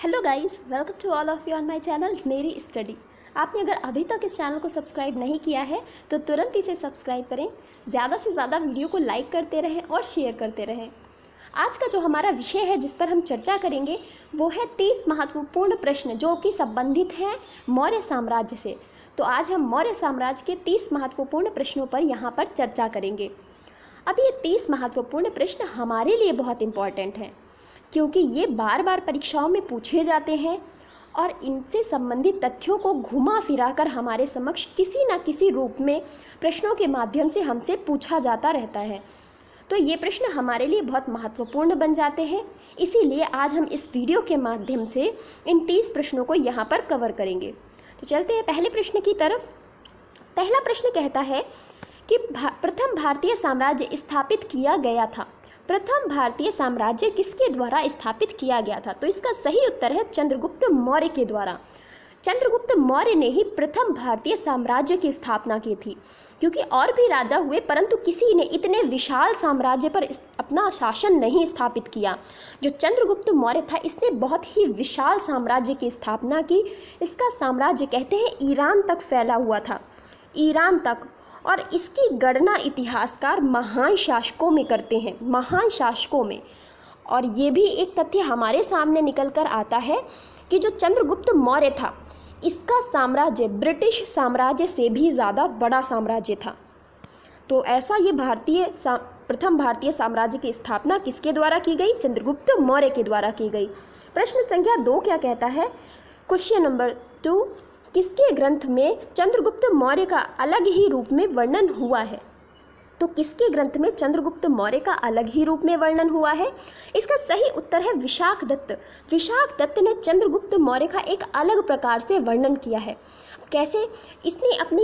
Hello guys, welcome to all of you on my channel नेरी study. आपने अगर अभी तक इस चैनल को सब्सक्राइब नहीं किया है तो तुरंत इसे सब्सक्राइब करें। ज़्यादा से ज़्यादा वीडियो को लाइक करते रहें और शेयर करते रहें। आज का जो हमारा विषय है जिस पर हम चर्चा करेंगे वो है 30 महत्वपूर्ण प्रश्न जो कि संबंधित हैं मौर्य साम्राज्य से। तो आज हम मौर्य साम्राज्य के 30 महत्वपूर्ण प्रश्नों पर यहाँ पर चर्चा करेंगे। अब ये 30 महत्वपूर्ण प्रश्न हमारे लिए बहुत इम्पॉर्टेंट हैं क्योंकि ये बार बार परीक्षाओं में पूछे जाते हैं और इनसे संबंधित तथ्यों को घुमा फिरा कर हमारे समक्ष किसी न किसी रूप में प्रश्नों के माध्यम से हमसे पूछा जाता रहता है। तो ये प्रश्न हमारे लिए बहुत महत्वपूर्ण बन जाते हैं, इसीलिए आज हम इस वीडियो के माध्यम से इन 30 प्रश्नों को यहाँ पर कवर करेंगे। तो चलते हैं पहले प्रश्न की तरफ। पहला प्रश्न कहता है कि प्रथम भारतीय साम्राज्य स्थापित किया गया था। प्रथम भारतीय साम्राज्य किसके द्वारा स्थापित किया गया था? तो इसका सही उत्तर है चंद्रगुप्त मौर्य के द्वारा। चंद्रगुप्त मौर्य ने ही प्रथम भारतीय साम्राज्य की स्थापना की थी, क्योंकि और भी राजा हुए परंतु किसी ने इतने विशाल साम्राज्य पर अपना शासन नहीं स्थापित किया। जो चंद्रगुप्त मौर्य था इसने बहुत ही विशाल साम्राज्य की स्थापना की। इसका साम्राज्य कहते हैं ईरान तक फैला हुआ था, ईरान तक। और इसकी गणना इतिहासकार महान शासकों में करते हैं, महान शासकों में। और ये भी एक तथ्य हमारे सामने निकल कर आता है कि जो चंद्रगुप्त मौर्य था इसका साम्राज्य ब्रिटिश साम्राज्य से भी ज़्यादा बड़ा साम्राज्य था। तो ऐसा ये प्रथम भारतीय साम्राज्य की स्थापना किसके द्वारा की गई? चंद्रगुप्त मौर्य के द्वारा की गई। प्रश्न संख्या 2 क्या कहता है? क्वेश्चन नंबर 2, किसके ग्रंथ में चंद्रगुप्त मौर्य का अलग ही रूप में वर्णन हुआ है? तो किसके ग्रंथ में चंद्रगुप्त मौर्य का अलग ही रूप में वर्णन हुआ है? इसका सही उत्तर है विशाख दत्त। विशाख दत्त ने चंद्रगुप्त मौर्य का एक अलग प्रकार से वर्णन किया है। कैसे? इसने अपनी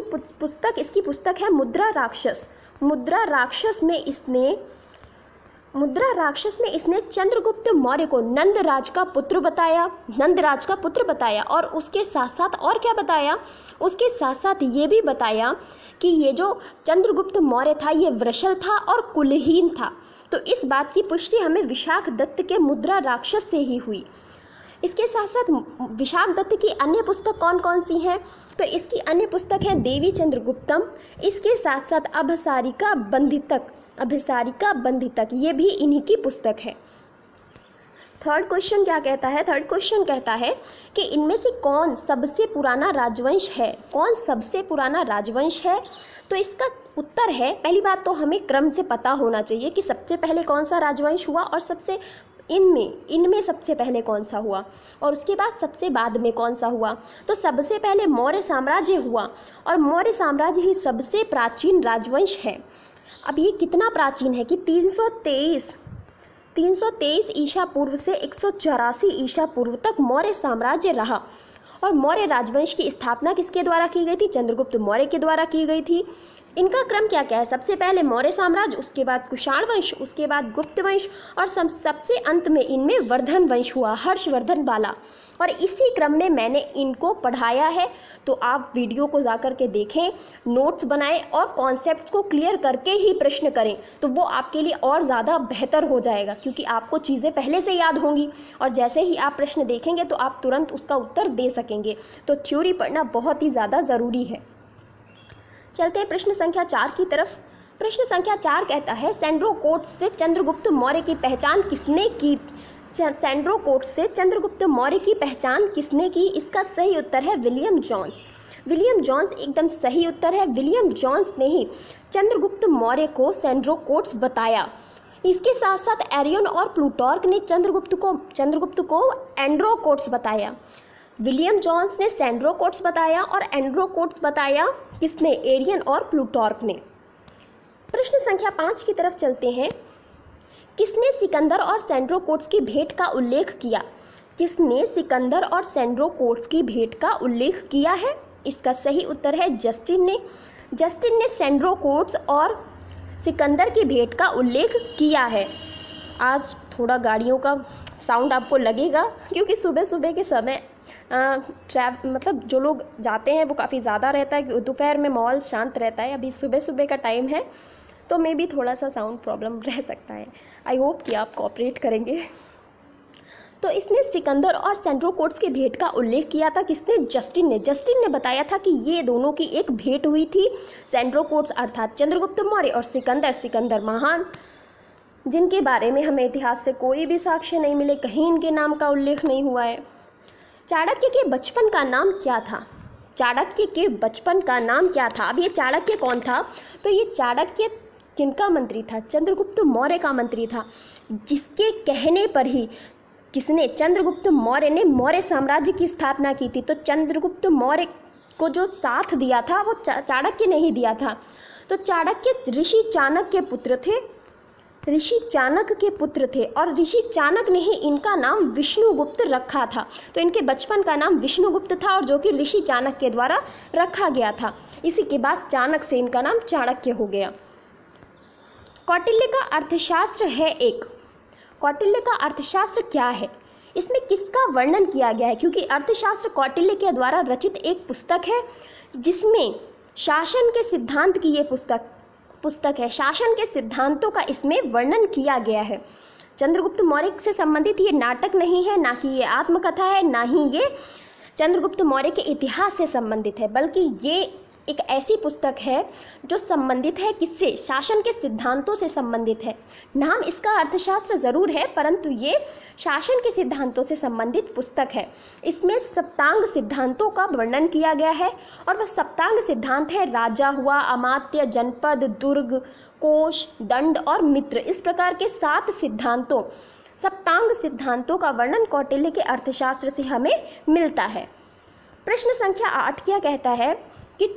इसकी पुस्तक है मुद्रा राक्षस। मुद्रा राक्षस में इसने चंद्रगुप्त मौर्य को नंदराज का पुत्र बताया। और उसके साथ साथ और क्या बताया? उसके साथ साथ ये भी बताया कि ये जो चंद्रगुप्त मौर्य था ये वृषल था और कुलहीन था। तो इस बात की पुष्टि हमें विशाख दत्त के मुद्रा राक्षस से ही हुई। इसके साथ साथ विशाख दत्त की अन्य पुस्तक कौन कौन सी हैं? तो इसकी अन्य पुस्तक है देवी चंद्रगुप्तम। इसके साथ साथ अभिसारिका बंधितक, ये भी इन्हीं की पुस्तक है। थर्ड क्वेश्चन क्या कहता है? थर्ड क्वेश्चन कहता है कि इनमें से कौन सबसे पुराना राजवंश है? कौन सबसे पुराना राजवंश है? तो इसका उत्तर है, पहली बात तो हमें क्रम से पता होना चाहिए कि सबसे पहले कौन सा राजवंश हुआ और इनमें सबसे पहले कौन सा हुआ और उसके बाद सबसे बाद में कौन सा हुआ। तो सबसे पहले मौर्य साम्राज्य हुआ और मौर्य साम्राज्य ही सबसे प्राचीन राजवंश है। अब ये कितना प्राचीन है कि 323 ईसा पूर्व से 184 ईसा पूर्व तक मौर्य साम्राज्य रहा। और मौर्य राजवंश की स्थापना किसके द्वारा की गई थी? चंद्रगुप्त मौर्य के द्वारा की गई थी। इनका क्रम क्या क्या है? सबसे पहले मौर्य साम्राज्य, उसके बाद कुषाण वंश, उसके बाद गुप्त वंश और सबसे अंत में इनमें वर्धन वंश हुआ, हर्षवर्धन वाला। और इसी क्रम में मैंने इनको पढ़ाया है, तो आप वीडियो को जाकर के देखें, नोट्स बनाएं और कॉन्सेप्ट्स को क्लियर करके ही प्रश्न करें, तो वो आपके लिए और ज़्यादा बेहतर हो जाएगा क्योंकि आपको चीज़ें पहले से याद होंगी और जैसे ही आप प्रश्न देखेंगे तो आप तुरंत उसका उत्तर दे सकेंगे। तो थ्योरी पढ़ना बहुत ही ज़्यादा ज़रूरी है। चलते हैं प्रश्न संख्या 4 की तरफ। प्रश्न संख्या 4 कहता है सैंड्रो-कोट्स से चंद्रगुप्त मौर्य की पहचान किसने की? सैंड्रो-कोट्स से चंद्रगुप्त मौर्य की पहचान किसने की? इसका सही उत्तर है विलियम जोन्स। विलियम जोन्स एकदम सही उत्तर है। विलियम जोन्स ने ही चंद्रगुप्त मौर्य को सैंड्रो-कोट्स बताया। इसके साथ साथ एरियन और प्लूटार्क ने चंद्रगुप्त को एंड्रो-कोट्स बताया। विलियम जोन्स ने सैंड्रो-कोट्स बताया और एंड्रो-कोट्स बताया किसने? एरियन और प्लूटार्क ने। प्रश्न संख्या 5 की तरफ चलते हैं। किसने सिकंदर और सैंड्रो-कोट्स की भेंट का उल्लेख किया? किसने सिकंदर और सैंड्रो-कोट्स की भेंट का उल्लेख किया है? इसका सही उत्तर है जस्टिन ने। जस्टिन ने सैंड्रो-कोट्स और सिकंदर की भेंट का उल्लेख किया है। आज थोड़ा गाड़ियों का साउंड आपको लगेगा क्योंकि सुबह सुबह के समय मतलब जो लोग जाते हैं वो काफ़ी ज़्यादा रहता है। दोपहर में माहौल शांत रहता है, अभी सुबह सुबह का टाइम है तो मे बी थोड़ा सा साउंड प्रॉब्लम रह सकता है। आई होप कि आप कोऑपरेट करेंगे। तो इसने सिकंदर और सेंड्रोकोट्स के भेंट का उल्लेख किया था। किसने? जस्टिन ने बताया था कि ये दोनों की एक भेंट हुई थी। सेंड्रोकोट्स अर्थात चंद्रगुप्त मौर्य और सिकंदर महान, जिनके बारे में हमें इतिहास से कोई भी साक्ष्य नहीं मिले, कहीं इनके नाम का उल्लेख नहीं हुआ है। चाणक्य के बचपन का नाम क्या था? चाणक्य के बचपन का नाम क्या था? अब ये चाणक्य कौन था? तो ये चाणक्य किनका मंत्री था? चंद्रगुप्त मौर्य का मंत्री था, जिसके कहने पर ही किसने? चंद्रगुप्त मौर्य ने मौर्य साम्राज्य की स्थापना की थी। तो चंद्रगुप्त मौर्य को जो साथ दिया था वो चाणक्य ने ही दिया था। तो चाणक्य ऋषि चाणक्य के पुत्र थे, और ऋषि चाणक्य ने ही इनका नाम विष्णुगुप्त रखा था। तो इनके बचपन का नाम विष्णुगुप्त था, और जो कि ऋषि चाणक्य के द्वारा रखा गया था। इसी के बाद चाणक्य से इनका नाम चाणक्य हो गया। कौटिल्य का अर्थशास्त्र है एक। कौटिल्य का अर्थशास्त्र क्या है? इसमें किसका वर्णन किया गया है? क्योंकि अर्थशास्त्र कौटिल्य के द्वारा रचित एक पुस्तक है, जिसमें शासन के सिद्धांत की ये पुस्तक है। शासन के सिद्धांतों का इसमें वर्णन किया गया है। चंद्रगुप्त मौर्य से संबंधित ये नाटक नहीं है, ना कि ये आत्मकथा है, ना ही ये चंद्रगुप्त मौर्य के इतिहास से संबंधित है, बल्कि ये एक ऐसी पुस्तक है जो संबंधित है किससे? शासन के सिद्धांतों से संबंधित है। नाम इसका अर्थशास्त्र जरूर है, परंतु ये शासन के सिद्धांतों से संबंधित पुस्तक है। इसमें सप्तांग सिद्धांतों का वर्णन किया गया है, और वह सप्तांग सिद्धांत है राजा हुआ, अमात्य, जनपद, दुर्ग, कोश, दंड और मित्र। इस प्रकार के 7 सप्तांग सिद्धांतों का वर्णन कौटिल्य के अर्थशास्त्र से हमें मिलता है। प्रश्न संख्या 8 क्या कहता है कि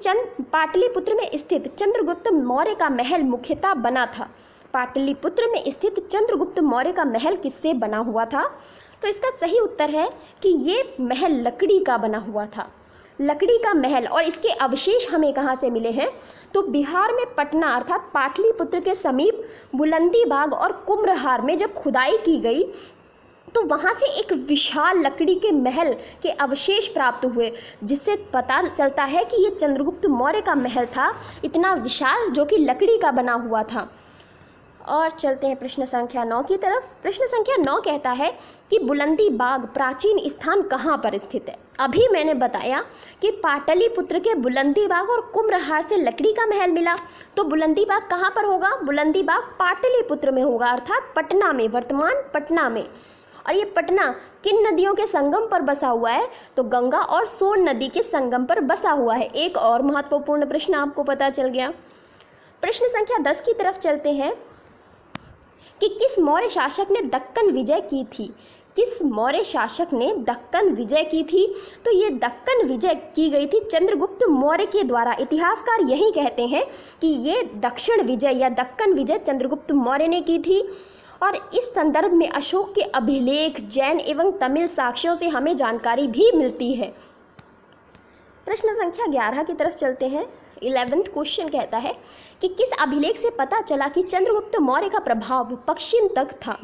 पाटलिपुत्र में स्थित चंद्रगुप्त मौर्य का महल मुख्यतः बना था। पाटलिपुत्र में स्थित चंद्रगुप्त मौर्य का महल किससे बना हुआ था? तो इसका सही उत्तर है कि ये महल लकड़ी का बना हुआ था। लकड़ी का महल, और इसके अवशेष हमें कहाँ से मिले हैं? तो बिहार में पटना अर्थात पाटलिपुत्र के समीप बुलंदी बाग और कुम्भहार में जब खुदाई की गई तो वहाँ से एक विशाल लकड़ी के महल के अवशेष प्राप्त हुए, जिससे पता चलता है कि ये चंद्रगुप्त मौर्य का महल था, इतना विशाल, जो कि लकड़ी का बना हुआ था। और चलते हैं प्रश्न संख्या 9 की तरफ। प्रश्न संख्या 9 कहता है कि बुलंदी बाग प्राचीन स्थान कहाँ पर स्थित है? अभी मैंने बताया कि पाटलिपुत्र के बुलंदी बाग और कुम्भहार से लकड़ी का महल मिला, तो बुलंदी बाग कहाँ पर होगा? बुलंदी बाग पाटलिपुत्र में होगा, अर्थात पटना में, वर्तमान पटना में। और ये पटना किन नदियों के संगम पर बसा हुआ है? तो गंगा और सोन नदी के संगम पर बसा हुआ है। एक और महत्वपूर्ण प्रश्न आपको पता चल गया। प्रश्न संख्या 10 की तरफ चलते हैं कि किस मौर्य शासक ने दक्कन विजय की थी? किस मौर्य शासक ने दक्कन विजय की थी? तो ये दक्कन विजय की गई थी चंद्रगुप्त मौर्य के द्वारा। इतिहासकार यही कहते हैं कि ये दक्षिण विजय या दक्कन विजय चंद्रगुप्त मौर्य ने की थी। और इस संदर्भ में अशोक के अभिलेख, जैन एवं तमिल साक्ष्यों से हमें जानकारी भी मिलती है। प्रश्न संख्या 11 की तरफ चलते हैं। 11th क्वेश्चन कहता है कि किस अभिलेख से पता चला कि चंद्रगुप्त मौर्य का प्रभाव पश्चिम तक था?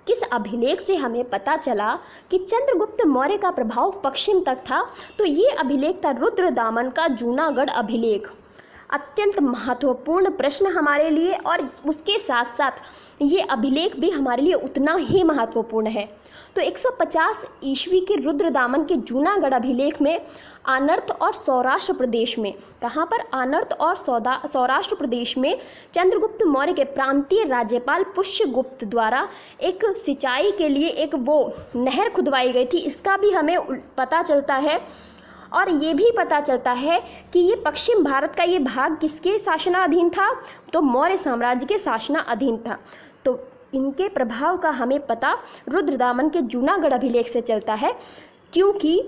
किस अभिलेख से हमें पता चला कि चंद्रगुप्त मौर्य का प्रभाव पश्चिम तक था? तो ये अभिलेख था रुद्रदामन का जूनागढ़ अभिलेख। अत्यंत महत्वपूर्ण प्रश्न हमारे लिए, और उसके साथ साथ ये अभिलेख भी हमारे लिए उतना ही महत्वपूर्ण है। तो 150 ईस्वी के रुद्रदामन के जूनागढ़ अभिलेख में आनर्त और सौराष्ट्र प्रदेश में, कहाँ पर? आनर्त और सौराष्ट्र प्रदेश में चंद्रगुप्त मौर्य के प्रांतीय राज्यपाल पुष्यगुप्त द्वारा एक सिंचाई के लिए एक वो नहर खुदवाई गई थी, इसका भी हमें पता चलता है। और ये भी पता चलता है कि ये पश्चिम भारत का ये भाग किसके शासनाधीन था? तो मौर्य साम्राज्य के शासनाधीन था। तो इनके प्रभाव का हमें पता रुद्रदामन के जूनागढ़ अभिलेख से चलता है, क्योंकि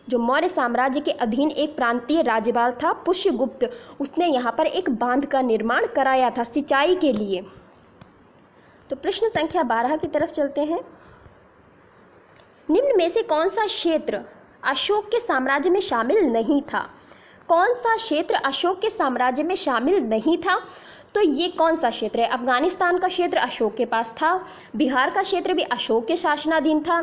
जो मौर्य साम्राज्य के अधीन एक प्रांतीय राज्यपाल था पुष्यगुप्त, उसने यहाँ पर एक बांध का निर्माण कराया था सिंचाई के लिए। तो प्रश्न संख्या 12 की तरफ चलते हैं। निम्न में से कौन सा क्षेत्र अशोक के साम्राज्य में शामिल नहीं था? कौन सा क्षेत्र अशोक के साम्राज्य में शामिल नहीं था? तो ये कौन सा क्षेत्र है? अफगानिस्तान का क्षेत्र अशोक के पास था, बिहार का क्षेत्र भी अशोक के शासनाधीन था।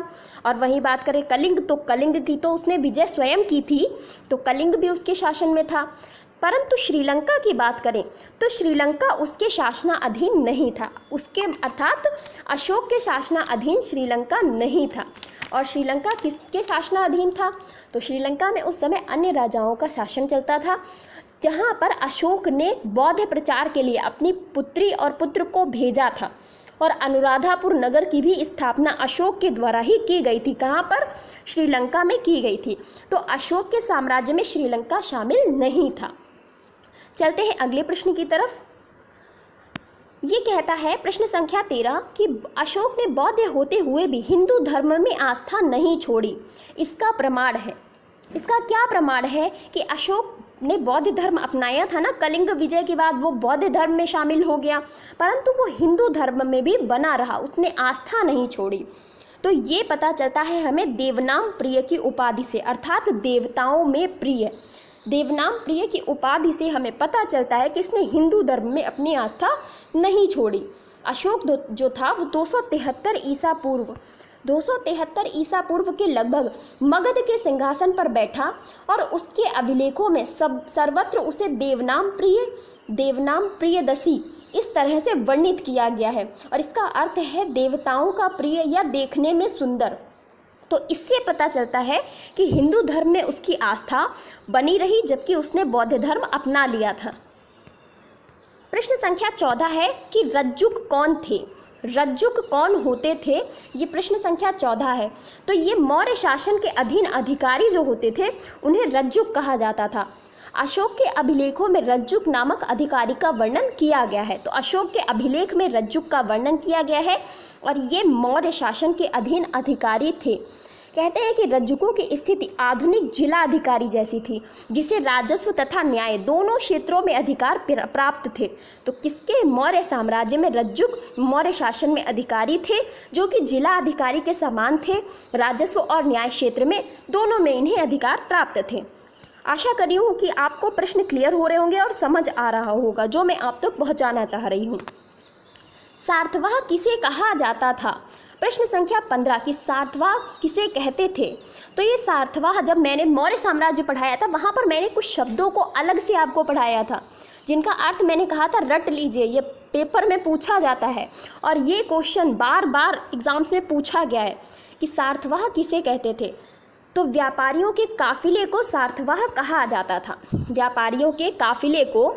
और वहीं बात करें कलिंग, तो कलिंग की तो उसने विजय स्वयं की थी, तो कलिंग भी उसके शासन में था। परंतु श्रीलंका की बात करें तो श्रीलंका उसके शासनाधीन नहीं था, उसके अर्थात अशोक के शासनाधीन श्रीलंका नहीं था। और श्रीलंका किसके शासनाधीन था? तो श्रीलंका में उस समय अन्य राजाओं का शासन चलता था, जहाँ पर अशोक ने बौद्ध प्रचार के लिए अपनी पुत्री और पुत्र को भेजा था। और अनुराधापुर नगर की भी स्थापना अशोक के द्वारा ही की गई थी। कहाँ पर? श्रीलंका में की गई थी। तो अशोक के साम्राज्य में श्रीलंका शामिल नहीं था। चलते हैं अगले प्रश्न की तरफ। ये कहता है प्रश्न संख्या 13 कि अशोक ने बौद्ध होते हुए भी हिंदू धर्म में आस्था नहीं छोड़ी। इसका प्रमाण है। इसका क्या प्रमाण है कि अशोक ने बौद्ध धर्म अपनाया था ना, कलिंग विजय के बाद वो बौद्ध धर्म में शामिल हो गया, परंतु वो हिंदू धर्म में भी बना रहा, उसने आस्था नहीं छोड़ी। तो ये पता चलता है हमें देवनाम प्रिय की उपाधि से, अर्थात देवताओं में प्रिय, देवनाम प्रिय की उपाधि से हमें पता चलता है कि इसने हिंदू धर्म में अपनी आस्था नहीं छोड़ी। अशोक जो था वो 273 ईसा पूर्व के लगभग मगध के सिंहासन पर बैठा और उसके अभिलेखों में सर्वत्र उसे देवनाम प्रियदसी इस तरह से वर्णित किया गया है, और इसका अर्थ है देवताओं का प्रिय या देखने में सुंदर। तो इससे पता चलता है कि हिंदू धर्म में उसकी आस्था बनी रही, जबकि उसने बौद्ध धर्म अपना लिया था। प्रश्न संख्या 14 है कि रज्जुक कौन थे? रज्जुक कौन होते थे? ये प्रश्न संख्या 14 है। तो ये मौर्य शासन के अधीन अधिकारी जो होते थे उन्हें रज्जुक कहा जाता था। अशोक के अभिलेखों में रज्जुक नामक अधिकारी का वर्णन किया गया है। तो अशोक के अभिलेख में रज्जुक का वर्णन किया गया है और ये मौर्य शासन के अधीन अधिकारी थे। कहते हैं कि रज्जुकों की स्थिति आधुनिक जिला अधिकारी जैसी थी, जिसे राजस्व तथा न्याय दोनों क्षेत्रों में अधिकार प्राप्त थे। तो किसके? मौर्य साम्राज्य में रज्जुक मौर्य शासन में अधिकारी थे, जो कि जिला अधिकारी के समान थे। राजस्व और न्याय क्षेत्र में दोनों में इन्हें अधिकार प्राप्त थे। आशा कर रही हूँ कि आपको प्रश्न क्लियर हो रहे होंगे और समझ आ रहा होगा जो मैं आप तक पहुँचाना चाह रही हूँ। सातवाह किसे कहा जाता था? प्रश्न संख्या 15 कि सातवाह किसे कहते थे? तो ये सातवाह, जब मैंने मौर्य साम्राज्य पढ़ाया था वहाँ पर मैंने कुछ शब्दों को अलग से आपको पढ़ाया था, जिनका अर्थ मैंने कहा था रट लीजिए, ये पेपर में पूछा जाता है और ये क्वेश्चन बार बार एग्जाम्स में पूछा गया है कि सातवाह किसे कहते थे। तो व्यापारियों के काफिले को सातवाह कहा जाता था। व्यापारियों के काफिले को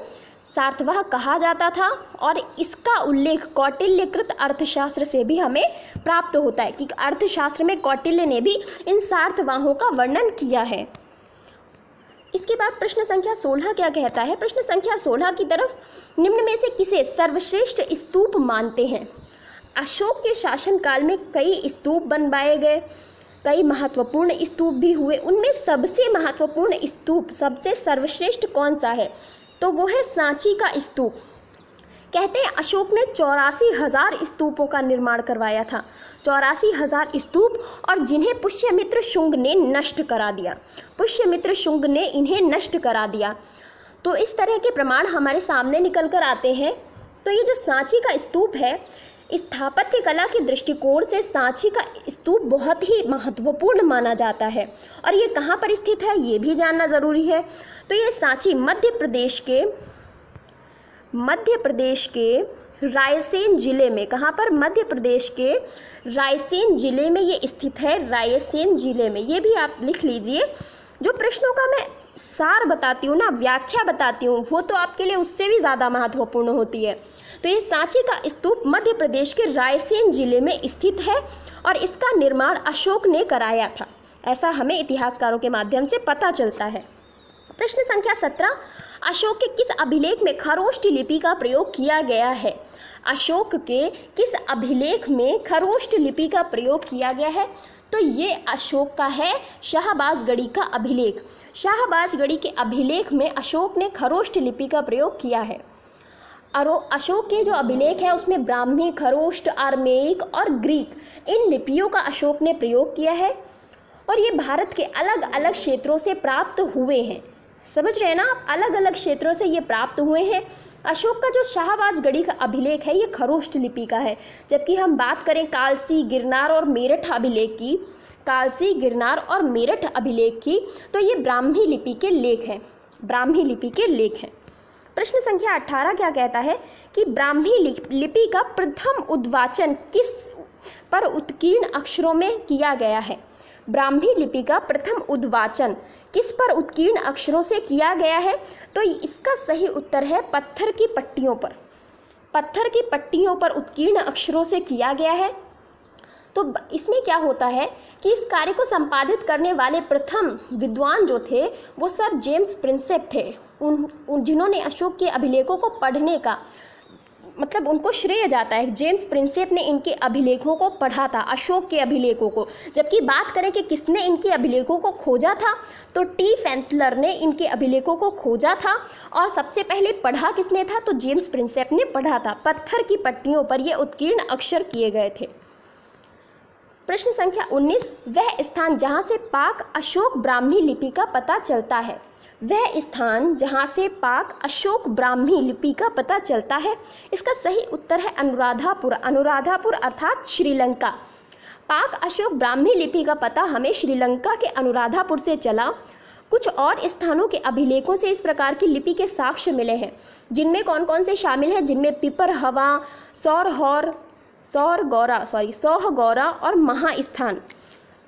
सातवाह कहा जाता था और इसका उल्लेख कौटिल्यकृत अर्थशास्त्र से भी हमें प्राप्त होता है कि अर्थशास्त्र में कौटिल्य ने भी इन सातवाहों का वर्णन किया है। इसके बाद प्रश्न संख्या 16 क्या कहता है? प्रश्न संख्या 16 की तरफ, निम्न में से किसे सर्वश्रेष्ठ स्तूप मानते हैं? अशोक के शासनकाल में कई स्तूप बनवाए गए, कई महत्वपूर्ण स्तूप भी हुए। उनमें सबसे महत्वपूर्ण स्तूप, सबसे सर्वश्रेष्ठ कौन सा है? तो वो है सांची का स्तूप। कहते हैं अशोक ने 84,000 स्तूपों का निर्माण करवाया था। 84,000 स्तूप, और जिन्हें पुष्यमित्र शुंग ने नष्ट करा दिया। पुष्यमित्र शुंग ने इन्हें नष्ट करा दिया। तो इस तरह के प्रमाण हमारे सामने निकल कर आते हैं। तो ये जो सांची का स्तूप है, स्थापत्य कला के दृष्टिकोण से सांची का स्तूप बहुत ही महत्वपूर्ण माना जाता है। और ये कहाँ पर स्थित है ये भी जानना ज़रूरी है। तो ये सांची मध्य प्रदेश के रायसेन जिले में, कहाँ पर? मध्य प्रदेश के रायसेन जिले में ये स्थित है। रायसेन जिले में, ये भी आप लिख लीजिए। जो प्रश्नों का मैं सार बताती हूँ ना, व्याख्या बताती हूँ, वो तो आपके लिए उससे भी ज़्यादा महत्वपूर्ण होती है। तो ये सांची का स्तूप मध्य प्रदेश के रायसेन जिले में स्थित है और इसका निर्माण अशोक ने कराया था, ऐसा हमें इतिहासकारों के माध्यम से पता चलता है। प्रश्न संख्या 17, अशोक के किस अभिलेख में खरोष्ट लिपि का प्रयोग किया गया है? अशोक के किस अभिलेख में खरोष्ट लिपि का प्रयोग किया गया है? तो ये अशोक का है शाहबाजगढ़ी का अभिलेख। शाहबाजगढ़ी के अभिलेख में अशोक ने खरोष्ट लिपि का प्रयोग किया है। और अशोक के जो अभिलेख है उसमें ब्राह्मी, खरोष्ट, आर्मेयिक और ग्रीक, इन लिपियों का अशोक ने प्रयोग किया है और ये भारत के अलग अलग क्षेत्रों से प्राप्त हुए हैं। समझ रहे हैं ना आप? अलग अलग क्षेत्रों से ये प्राप्त हुए हैं। अशोक का जो शाहबाजगढ़ी का अभिलेख है ये खरोष्ट लिपि का है, जबकि हम बात करें कालसी, गिरनार और मेरठ अभिलेख की, तो ये ब्राह्मी लिपि के लेख हैं। ब्राह्मी लिपि के लेख हैं। प्रश्न संख्या 18 क्या कहता है कि ब्राह्मी लिपि का प्रथम उद्वाचन किस पर उत्कीर्ण अक्षरों में किया गया है? ब्राह्मी लिपि का प्रथम उद्वाचन किस पर उत्कीर्ण अक्षरों से किया गया है? तो इसका सही उत्तर है पत्थर की पट्टियों पर। पत्थर की पट्टियों पर उत्कीर्ण अक्षरों से किया गया है। तो इसमें क्या होता है कि इस कार्य को संपादित करने वाले प्रथम विद्वान जो थे वो सर जेम्स प्रिंसेप थे। जिन्होंने अशोक के अभिलेखों को पढ़ने का मतलब उनको श्रेय जाता है। जेम्स प्रिंसेप ने इनके अभिलेखों को पढ़ा था, अशोक के अभिलेखों को। जबकि बात करें कि किसने इनके अभिलेखों को खोजा था, तो टी फैंथलर ने इनके अभिलेखों को खोजा था। और सबसे पहले पढ़ा किसने था? तो जेम्स प्रिंसेप ने पढ़ा था। पत्थर की पट्टियों पर ये उत्कीर्ण अक्षर किए गए थे। प्रश्न संख्या 19, वह स्थान जहाँ से पाक अशोक ब्राह्मी लिपि का पता चलता है। वह स्थान जहाँ से पाक अशोक ब्राह्मी लिपि का पता चलता है, इसका सही उत्तर है अनुराधापुर। अनुराधापुर अर्थात श्रीलंका। पाक अशोक ब्राह्मी लिपि का पता हमें श्रीलंका के अनुराधापुर से चला। कुछ और स्थानों के अभिलेखों से इस प्रकार की लिपि के साक्ष्य मिले हैं, जिनमें कौन कौन से शामिल हैं? जिनमें पिपरहवा, सौहगौरा और महास्थान।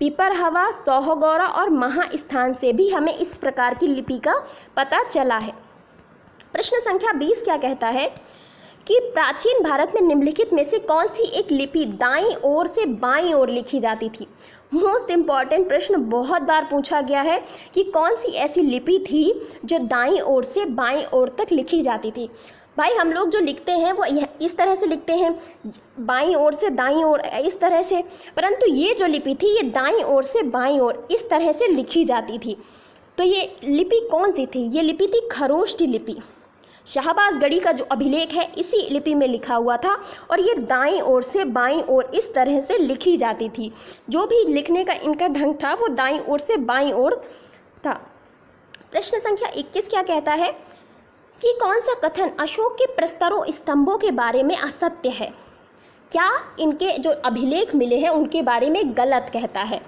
पिपरहवा, सौहगौरा और महास्थान से भी हमें इस प्रकार की लिपि का पता चला है। प्रश्न संख्या 20 क्या कहता है कि प्राचीन भारत में निम्नलिखित में से कौन सी एक लिपि दाईं ओर से बाईं ओर लिखी जाती थी? मोस्ट इम्पॉर्टेंट प्रश्न बहुत बार पूछा गया है कि कौन सी ऐसी लिपि थी जो दाईं ओर से बाईं ओर तक लिखी जाती थी। भाई हम लोग जो लिखते हैं वो इस तरह से लिखते हैं, बाईं ओर से दाईं ओर इस तरह से, परंतु ये जो लिपि थी ये दाईं ओर से बाईं ओर इस तरह से लिखी जाती थी। तो ये लिपि कौन सी थी? ये लिपि थी खरोष्ठी लिपि। शाहबाजगढ़ी का जो अभिलेख है इसी लिपि में लिखा हुआ था और ये दाईं ओर से बाईं ओर इस तरह से लिखी जाती थी। जो भी लिखने का इनका ढंग था वो दाईं ओर से बाईं ओर था। प्रश्न संख्या 21 क्या कहता है कि कौन सा कथन अशोक के प्रस्तरों स्तंभों के बारे में असत्य है? क्या इनके जो अभिलेख मिले हैं उनके बारे में गलत कहता है?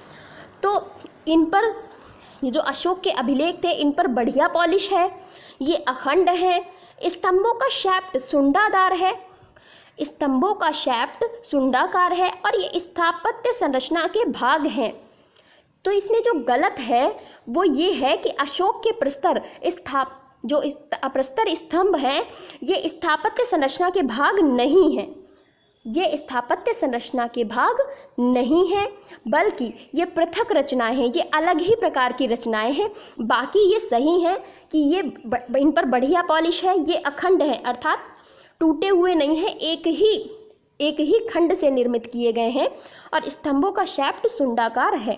तो इन पर ये जो अशोक के अभिलेख थे इन पर बढ़िया पॉलिश है, ये अखंड है, स्तंभों का शैफ्ट सुंडादार है, स्तंभों का शैफ्ट सुंडाकार है और ये स्थापत्य संरचना के भाग हैं। तो इसमें जो गलत है वो ये है कि अशोक के प्रस्तर प्रस्तर स्तंभ हैं ये स्थापत्य संरचना के भाग नहीं हैं। ये स्थापत्य संरचना के भाग नहीं है बल्कि ये पृथक रचनाएं हैं, ये अलग ही प्रकार की रचनाएं हैं। बाकी ये सही हैं कि ये इन पर बढ़िया पॉलिश है, ये अखंड है अर्थात टूटे हुए नहीं हैं, एक ही खंड से निर्मित किए गए हैं और स्तंभों का शैफ्ट सुंडाकार है।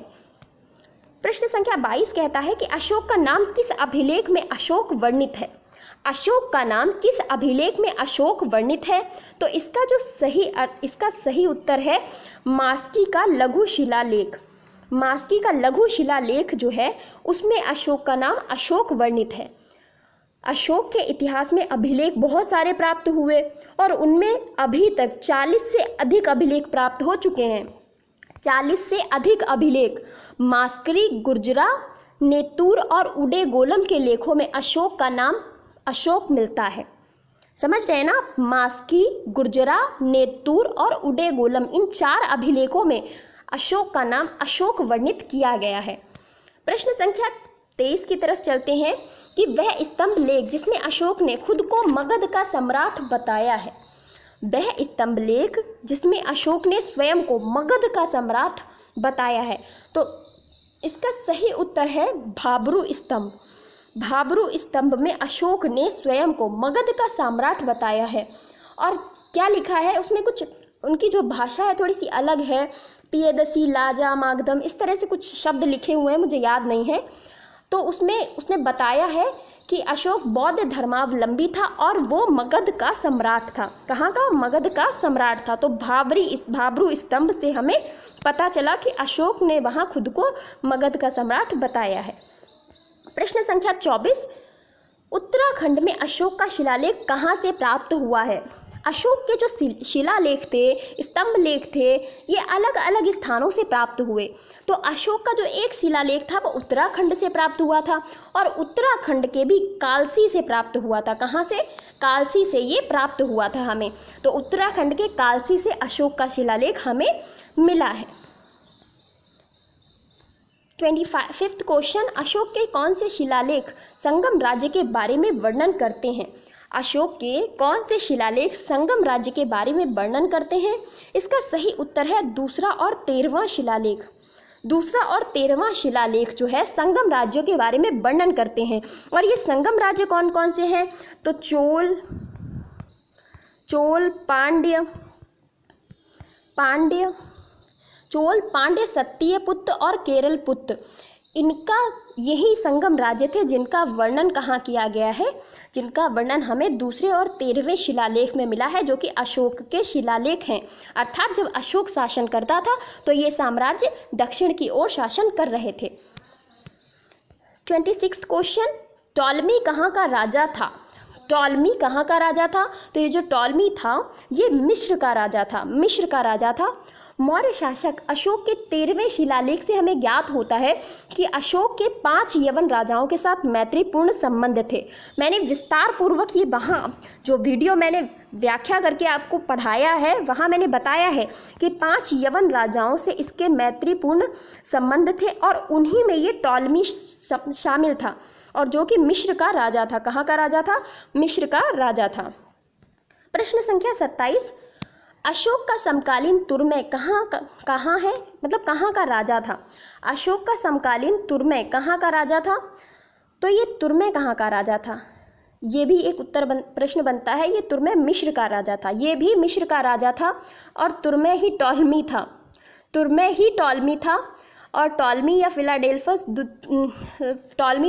प्रश्न संख्या 22 कहता है कि अशोक का नाम किस अभिलेख में अशोक वर्णित है? अशोक का नाम किस अभिलेख में अशोक वर्णित है? तो इसका सही उत्तर है मास्की का लघु शिलालेख। मास्की का लघु शिलालेख जो है उसमें अशोक का नाम अशोक वर्णित है। अशोक के इतिहास में अभिलेख बहुत सारे प्राप्त हुए और उनमें अभी तक 40 से अधिक अभिलेख प्राप्त हो चुके हैं। 40 से अधिक अभिलेख मास्करी, गुर्जरा, नेतूर और उडेगोलम के लेखों में अशोक का नाम अशोक मिलता है। समझ रहे हैं ना? मास्की, गुर्जरा, नेतूर और उडेगोलम इन 4 अभिलेखों में अशोक का नाम अशोक वर्णित किया गया है। प्रश्न संख्या 23 की तरफ चलते हैं कि वह स्तंभ लेख जिसमें अशोक ने खुद को मगध का सम्राट बताया है। वह स्तंभ लेख जिसमें अशोक ने स्वयं को मगध का सम्राट बताया है। तो इसका सही उत्तर है भाब्रू स्तंभ। भाब्रू स्तंभ में अशोक ने स्वयं को मगध का सम्राट बताया है। और क्या लिखा है उसमें, कुछ उनकी जो भाषा है थोड़ी सी अलग है, पियदसी, लाजा, मागधम इस तरह से कुछ शब्द लिखे हुए हैं, मुझे याद नहीं है। तो उसमें उसने बताया है कि अशोक बौद्ध धर्मावलंबी था और वो मगध का सम्राट था। कहाँ का? मगध का सम्राट था। तो भाब्रू स्तंभ से हमें पता चला कि अशोक ने वहाँ खुद को मगध का सम्राट बताया है। प्रश्न संख्या 24, उत्तराखंड में अशोक का शिलालेख कहाँ से प्राप्त हुआ है? अशोक के जो शिलालेख थे, स्तंभ लेख थे, ये अलग अलग स्थानों से प्राप्त हुए। तो अशोक का जो एक शिलालेख था वो उत्तराखंड से प्राप्त हुआ था, और उत्तराखंड के भी कालसी से प्राप्त हुआ था। कहाँ से? कालसी से ये प्राप्त हुआ था हमें। तो उत्तराखंड के कालसी से अशोक का शिलालेख हमें मिला है। 25वां क्वेश्चन, अशोक के कौन से शिलालेख संगम राज्य के बारे में वर्णन करते हैं? अशोक के कौन से शिलालेख संगम राज्य के बारे में वर्णन करते हैं? इसका सही उत्तर है दूसरा और 13वां शिलालेख। दूसरा और 13वां शिलालेख जो है संगम राज्यों के बारे में वर्णन करते हैं। और ये संगम राज्य कौन कौन से हैं? तो चोल, पांड्य, सत्यपुत्र और केरलपुत्र, इनका यही संगम राज्य थे जिनका वर्णन कहाँ किया गया है? जिनका वर्णन हमें दूसरे और 13वें शिलालेख में मिला है, जो कि अशोक के शिलालेख हैं। अर्थात जब अशोक शासन करता था तो ये साम्राज्य दक्षिण की ओर शासन कर रहे थे। 26वां क्वेश्चन, टॉलमी कहाँ का राजा था? टॉलमी कहाँ का राजा था? तो ये जो टॉलमी था ये मिस्र का राजा था। मौर्य शासक अशोक के 13वें शिलालेख से हमें ज्ञात होता है कि अशोक के 5 यवन राजाओं के साथ मैत्रीपूर्ण संबंध थे। मैंने विस्तार पूर्वक ये वहाँ जो वीडियो मैंने व्याख्या करके आपको पढ़ाया है वहाँ मैंने बताया है कि 5 यवन राजाओं से इसके मैत्रीपूर्ण संबंध थे, और उन्हीं में ये टॉलमी शामिल था, और जो कि मिस्र का राजा था। कहाँ का राजा था? मिस्र का राजा था। प्रश्न संख्या 27, अशोक का समकालीन तुर्मे कहाँ है? मतलब कहाँ का राजा था? अशोक का समकालीन तुर्मे कहाँ का राजा था? तो ये तुर्मे कहाँ का राजा था? ये भी एक प्रश्न बनता है। ये तुर्मे मिस्र का राजा था, ये भी मिस्र का राजा था, और तुर्मे ही टॉलमी था। और टॉलमी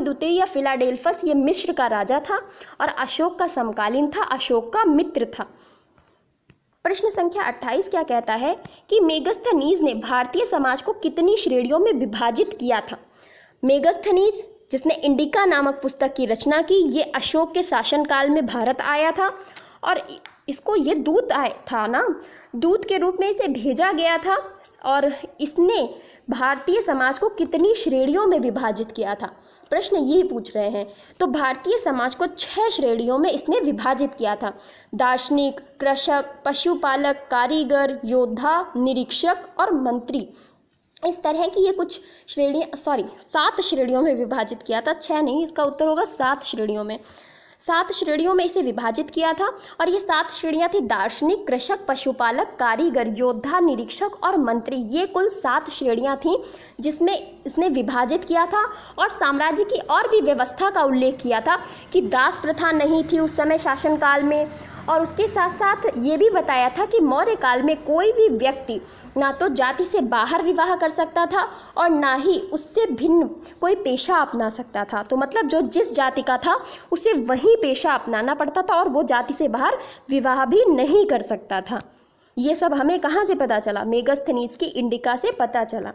द्वितीय या फिलाडेल्फस ये मिस्र का राजा था, और अशोक का समकालीन था, अशोक का मित्र था। प्रश्न संख्या 28 क्या कहता है कि मेगस्थनीज ने भारतीय समाज को कितनी श्रेणियों में विभाजित किया था? मेगस्थनीज जिसने इंडिका नामक पुस्तक की रचना की, ये अशोक के शासनकाल में भारत आया था, और इसको ये दूत दूत के रूप में इसे भेजा गया था, और इसने भारतीय समाज को कितनी श्रेणियों में विभाजित किया था? प्रश्न यही पूछ रहे हैं। तो भारतीय समाज को 6 श्रेणियों में इसने विभाजित किया था। दार्शनिक, कृषक, पशुपालक, कारीगर, योद्धा, निरीक्षक और मंत्री। इस तरह की ये कुछ 7 श्रेणियों में विभाजित किया था। 6 नहीं, इसका उत्तर होगा 7 श्रेणियों में। 7 श्रेणियों में इसे विभाजित किया था, और ये 7 श्रेणियां थी दार्शनिक, कृषक, पशुपालक, कारीगर, योद्धा, निरीक्षक और मंत्री। ये कुल 7 श्रेणियां थीं जिसमें इसने विभाजित किया था। और साम्राज्य की और भी व्यवस्था का उल्लेख किया था कि दास प्रथा नहीं थी उस समय शासनकाल में, और उसके साथ साथ ये भी बताया था कि मौर्य काल में कोई भी व्यक्ति ना तो जाति से बाहर विवाह कर सकता था और ना ही उससे भिन्न कोई पेशा अपना सकता था। तो मतलब जो जिस जाति का था उसे वही पेशा अपनाना पड़ता था, और वो जाति से बाहर विवाह भी नहीं कर सकता था। ये सब हमें कहाँ से पता चला? मेगस्थनीज की इंडिका से पता चला।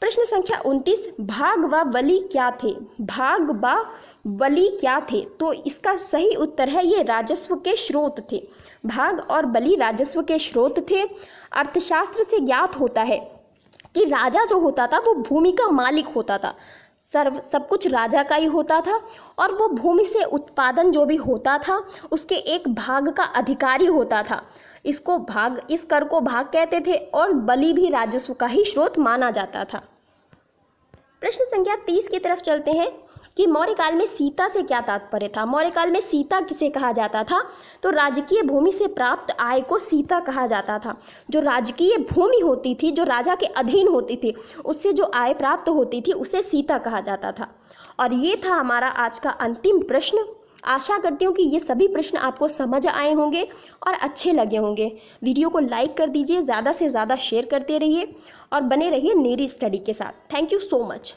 प्रश्न संख्या 29, भाग व बलि क्या थे? भाग व बलि क्या थे? तो इसका सही उत्तर है ये राजस्व के स्रोत थे। भाग और बलि राजस्व के स्रोत थे। अर्थशास्त्र से ज्ञात होता है कि राजा जो होता था वो भूमि का मालिक होता था, सब कुछ राजा का ही होता था, और वो भूमि से उत्पादन जो भी होता था उसके एक भाग का अधिकारी होता था। इस कर को भाग कहते थे, और बलि भी राजस्व का ही स्रोत माना जाता था। प्रश्न संख्या 30 की तरफ चलते हैं कि मौर्य काल में सीता से क्या तात्पर्य था? मौर्य काल में सीता किसे कहा जाता था? तो राजकीय भूमि से प्राप्त आय को सीता कहा जाता था। जो राजकीय भूमि होती थी, जो राजा के अधीन होती थी, उससे जो आय प्राप्त होती थी उसे सीता कहा जाता था। और ये था हमारा आज का अंतिम प्रश्न। आशा करती हूँ कि ये सभी प्रश्न आपको समझ आए होंगे और अच्छे लगे होंगे। वीडियो को लाइक कर दीजिए, ज़्यादा से ज़्यादा शेयर करते रहिए और बने रहिए नेरी स्टडी के साथ। Thank you so much.